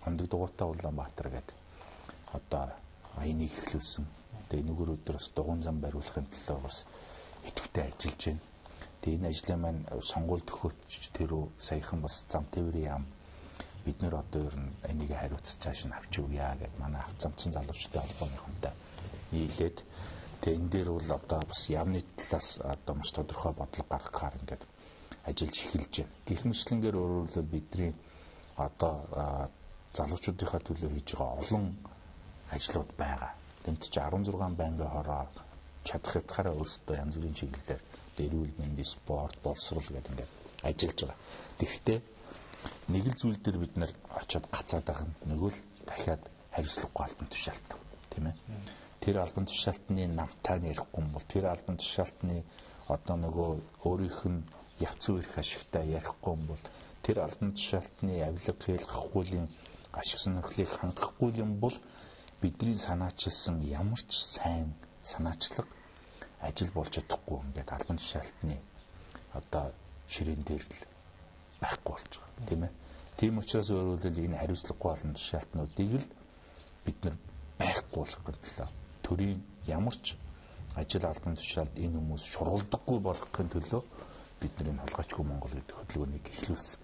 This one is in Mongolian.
Хондог дугуйтаа Улаанбаатар гэдэг одоо энийг эхлүүлсэн. Тэгээ энэгээр өдрөөс дугуйн зам бариулахын төлөө бас идэвхтэй ажиллаж байна. Тэгээ энэ ажлын маань сонгуульд өгөөч тэрөө саяхан бас зам тээврийн яам бид нэр одоо ер нь энийг хариуцж цааш нь авч явъя гэд манай авцамцсан залуучдын холбооныхонтой нийлээд тэгээ энэ дээр бол одоо бас яамны талаас одоо маш тодорхой бодлого гаргахаар ингээд ажиллаж эхэлж байна. Гэх мэтлэнгээр өөрөөр бидний одоо залуучуудынхаа төлөө хийж байгаа олон ажлууд байгаа. Тэмт чи 16 байнгын хороо чадах ятгаараа өөрсдөө янз бүрийн чиглэлээр эрүүл мэндийн спорт, боловсрол гэдэг ингээд ажиллаж байгаа. Тэгэхдээ нэг л зүйл дээр бид нэр очиод гацаад байгаа нэг л дахиад хариуцлагагүй албан тушаалт тийм ээ. Тэр албан тушаалтны намтаа ярихгүй юм бол тэр албан тушаалтны одоо нөгөө өөрийнх нь явц үерх ашигтай ярихгүй юм бол тэр албан тушаалтны авилга хэлэхгүй ашиг сонирхлыг хангахгүй юм бол бидний санаачилсан ямар ч сайн санаачлаг ажил болж чадахгүй ингээд албан тушаалтны одоо ширээн дээр л байхгүй болж байгаа тийм ээ. Тийм учраас өөрөөр хэлбэл энэ хариуцлагагүй албан тушаалтнуудыг л бид нар байхгүй болгох төлөө төрийн ямар ч ажил албан тушаалд энэ хүмүүс шургалдаггүй болгохын төлөө бид нар энэ холгоочгүй Монгол гэдэг хөтөлбөрийг эхлүүлсэн.